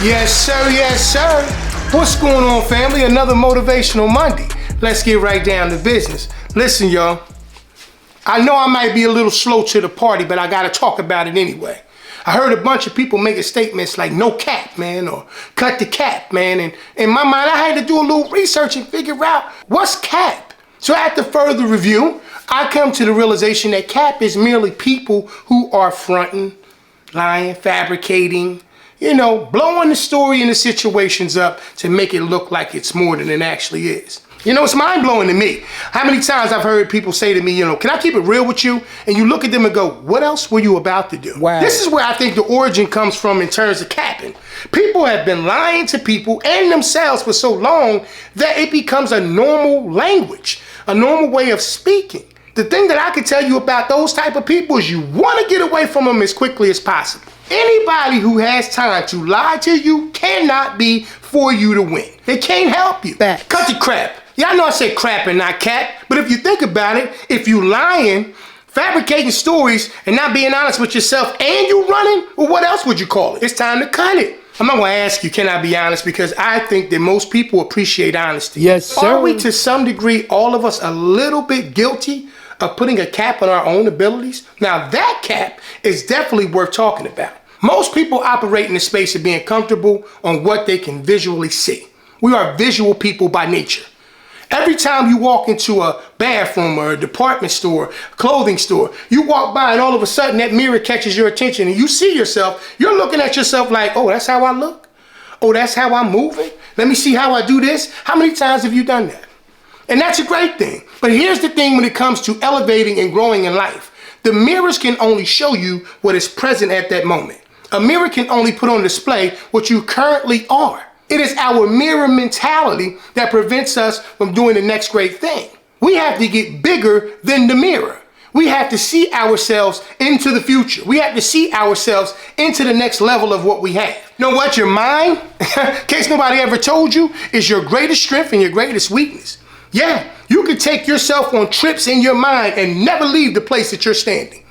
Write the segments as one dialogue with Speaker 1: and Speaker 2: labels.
Speaker 1: Yes, sir. Yes, sir. What's going on, family? Another Motivational Monday. Let's get right down to business. Listen, y'all. I know I might be a little slow to the party, but I got to talk about it anyway. I heard a bunch of people making statements like no cap, man, or cut the cap, man. And in my mind, I had to do a little research and figure out what's cap. So after further review, I come to the realization that cap is merely people who are fronting, lying, fabricating, blowing the story and the situations up to make it look like it's more than it actually is. It's mind-blowing to me. How many times I've heard people say to me, can I keep it real with you? And you look at them and go, what else were you about to do?
Speaker 2: Wow.
Speaker 1: This is where I think the origin comes from in terms of capping. People have been lying to people and themselves for so long that it becomes a normal language, a normal way of speaking. The thing that I can tell you about those type of people is you want to get away from them as quickly as possible. Anybody who has time to lie to you cannot be for you to win. They can't help you.
Speaker 2: Facts.
Speaker 1: Cut the crap. Y'all know I say crap and not cap, but if you think about it, if you lying, fabricating stories, and not being honest with yourself, and you running, well, what else would you call it? It's time to cut it. I'm not gonna ask you, can I be honest? Because I think that most people appreciate honesty.
Speaker 2: Yes, sir.
Speaker 1: Are we, to some degree, all of us a little bit guilty of putting a cap on our own abilities? Now that cap is definitely worth talking about. Most people operate in the space of being comfortable on what they can visually see. We are visual people by nature. Every time you walk into a bathroom or a department store, clothing store, you walk by and all of a sudden that mirror catches your attention and you see yourself, you're looking at yourself like, oh, that's how I look? Oh, that's how I'm moving? Let me see how I do this. How many times have you done that? And that's a great thing. But here's the thing when it comes to elevating and growing in life. The mirrors can only show you what is present at that moment. A mirror can only put on display what you currently are. It is our mirror mentality that prevents us from doing the next great thing. We have to get bigger than the mirror. We have to see ourselves into the future. We have to see ourselves into the next level of what we have. You know what? Your mind, in case nobody ever told you, is your greatest strength and your greatest weakness. Yeah, you can take yourself on trips in your mind and never leave the place that you're standing.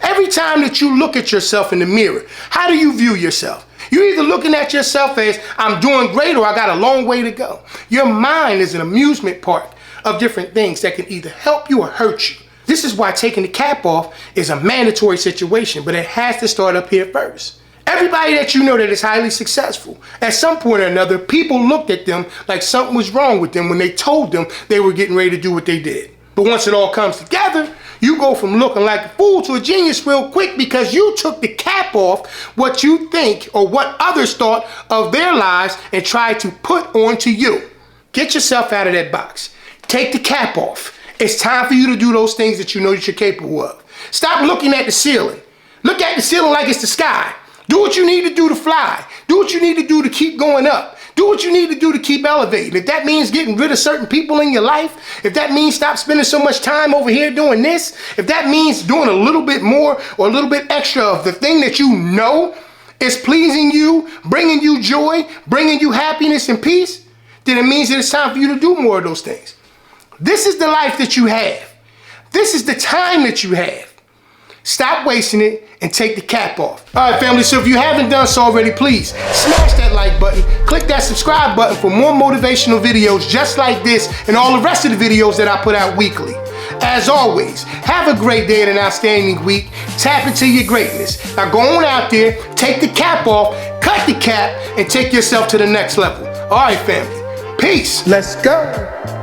Speaker 1: Every time that you look at yourself in the mirror, how do you view yourself? You're either looking at yourself as, I'm doing great or I got a long way to go. Your mind is an amusement park of different things that can either help you or hurt you. This is why taking the cap off is a mandatory situation, but it has to start up here first. Everybody that you know that is highly successful, at some point or another, people looked at them like something was wrong with them when they told them they were getting ready to do what they did. But once it all comes together, you go from looking like a fool to a genius real quick because you took the cap off what you think or what others thought of their lives and tried to put onto you. Get yourself out of that box. Take the cap off. It's time for you to do those things that you know that you're capable of. Stop looking at the ceiling. Look at the ceiling like it's the sky. Do what you need to do to fly. Do what you need to do to keep going up. Do what you need to do to keep elevating. If that means getting rid of certain people in your life, if that means stop spending so much time over here doing this, if that means doing a little bit more or a little bit extra of the thing that you know is pleasing you, bringing you joy, bringing you happiness and peace, then it means that it's time for you to do more of those things. This is the life that you have. This is the time that you have. Stop wasting it and take the cap off. All right, family, so if you haven't done so already, please smash that like button, click that subscribe button for more motivational videos just like this and all the rest of the videos that I put out weekly. As always, have a great day and an outstanding week. Tap into your greatness. Now go on out there, take the cap off, cut the cap, and take yourself to the next level. All right, family. Peace.
Speaker 2: Let's go.